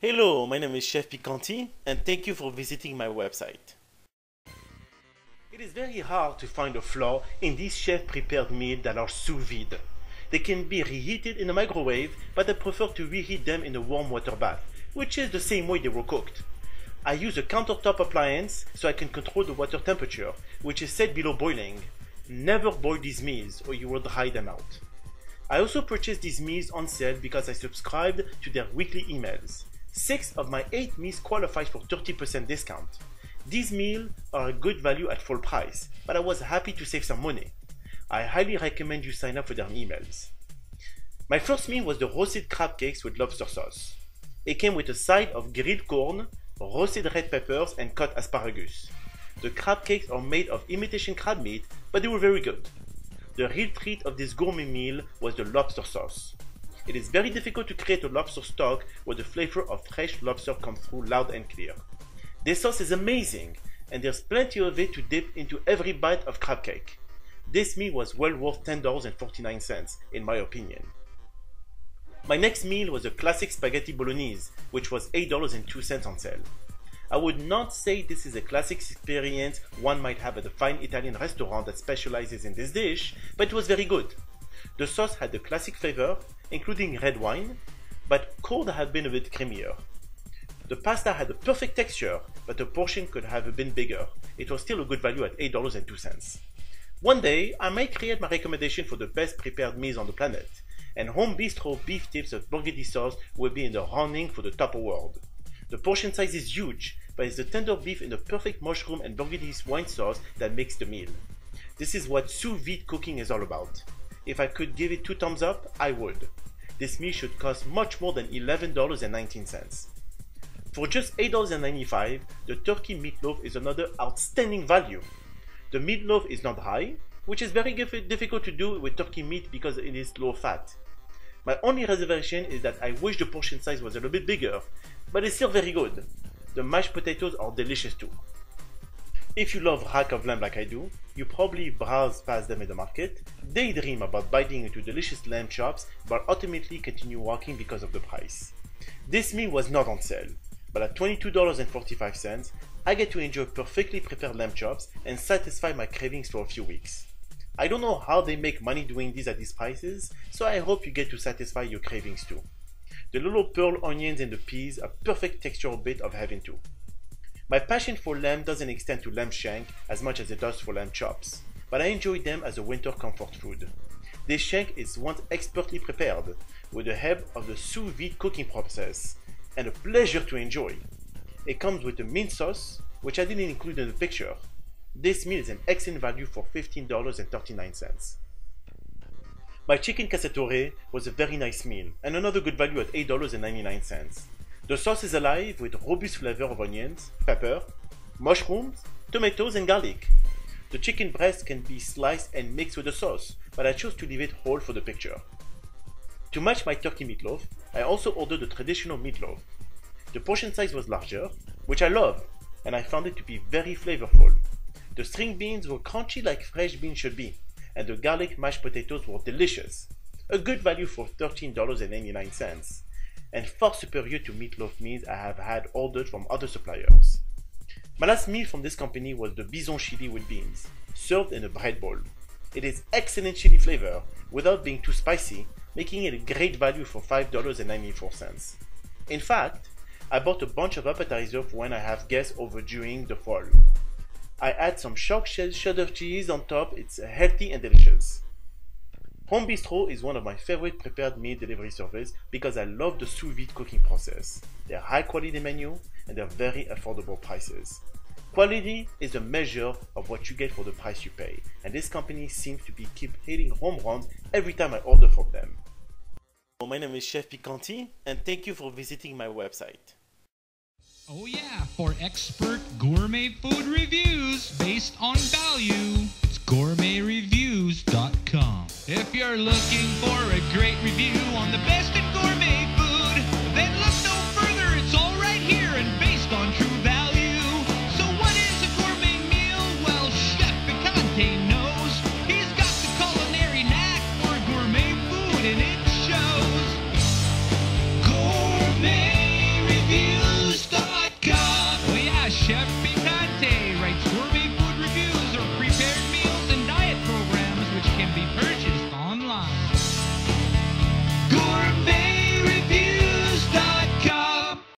Hello, my name is Chef Picanti, and thank you for visiting my website. It is very hard to find a flaw in these chef-prepared meals that are sous vide. They can be reheated in a microwave, but I prefer to reheat them in a warm water bath, which is the same way they were cooked. I use a countertop appliance so I can control the water temperature, which is set below boiling. Never boil these meals or you will dry them out. I also purchased these meals on sale because I subscribed to their weekly emails. 6 of my 8 meals qualified for 30% discount. These meals are a good value at full price, but I was happy to save some money. I highly recommend you sign up for their emails. My first meal was the roasted crab cakes with lobster sauce. It came with a side of grilled corn, roasted red peppers, and cut asparagus. The crab cakes are made of imitation crab meat, but they were very good. The real treat of this gourmet meal was the lobster sauce. It is very difficult to create a lobster stock where the flavor of fresh lobster comes through loud and clear. This sauce is amazing, and there's plenty of it to dip into every bite of crab cake. This meal was well worth $10.49 in my opinion. My next meal was a classic spaghetti bolognese, which was $8.02 on sale. I would not say this is a classic experience one might have at a fine Italian restaurant that specializes in this dish, but it was very good. The sauce had the classic flavor, including red wine, but could have been a bit creamier. The pasta had a perfect texture, but the portion could have been bigger. It was still a good value at $8.02. One day, I might create my recommendation for the best prepared meals on the planet, and Home Bistro beef tips with burgundy sauce will be in the running for the top award. The portion size is huge, but it's the tender beef in the perfect mushroom and burgundy wine sauce that makes the meal. This is what sous vide cooking is all about. If I could give it 2 thumbs up, I would. This meal should cost much more than $11.19. For just $8.95, the turkey meatloaf is another outstanding value. The meatloaf is not dry, which is very difficult to do with turkey meat because it is low fat. My only reservation is that I wish the portion size was a little bit bigger, but it's still very good. The mashed potatoes are delicious too. If you love rack of lamb like I do, you probably browse past them in the market, daydream about biting into delicious lamb chops, but ultimately continue walking because of the price. This meal was not on sale, but at $22.45, I get to enjoy perfectly prepared lamb chops and satisfy my cravings for a few weeks. I don't know how they make money doing this at these prices, so I hope you get to satisfy your cravings too. The little pearl onions and the peas are perfect textural bit of heaven too. My passion for lamb doesn't extend to lamb shank as much as it does for lamb chops, but I enjoy them as a winter comfort food. This shank is once expertly prepared, with the help of the sous vide cooking process, and a pleasure to enjoy. It comes with a mint sauce, which I didn't include in the picture. This meal is an excellent value for $15.39. My chicken cacciatore was a very nice meal, and another good value at $8.99. The sauce is alive with robust flavor of onions, pepper, mushrooms, tomatoes, and garlic. The chicken breast can be sliced and mixed with the sauce, but I chose to leave it whole for the picture. To match my turkey meatloaf, I also ordered the traditional meatloaf. The portion size was larger, which I love, and I found it to be very flavorful. The string beans were crunchy like fresh beans should be, and the garlic mashed potatoes were delicious. A good value for $13.99. And far superior to meatloaf meals I have had ordered from other suppliers. My last meal from this company was the bison chili with beans, served in a bread bowl. It is excellent chili flavor without being too spicy, making it a great value for $5.94. In fact, I bought a bunch of appetizers for when I have guests over during the fall. I add some shark cheddar cheese on top. It's healthy and delicious. Home Bistro is one of my favorite prepared meal delivery services because I love the sous vide cooking process, their high quality menu, and their very affordable prices. Quality is a measure of what you get for the price you pay, and this company seems to keep hitting home runs every time I order from them. My name is Chef Picanti, and thank you for visiting my website. Oh yeah, for expert gourmet food reviews based on value, it's gourmetreviews.com. If you're looking for a great review on the best in gourmet food, then look no further, it's all right here and based on true value. So what is a gourmet meal? Well, Chef Picante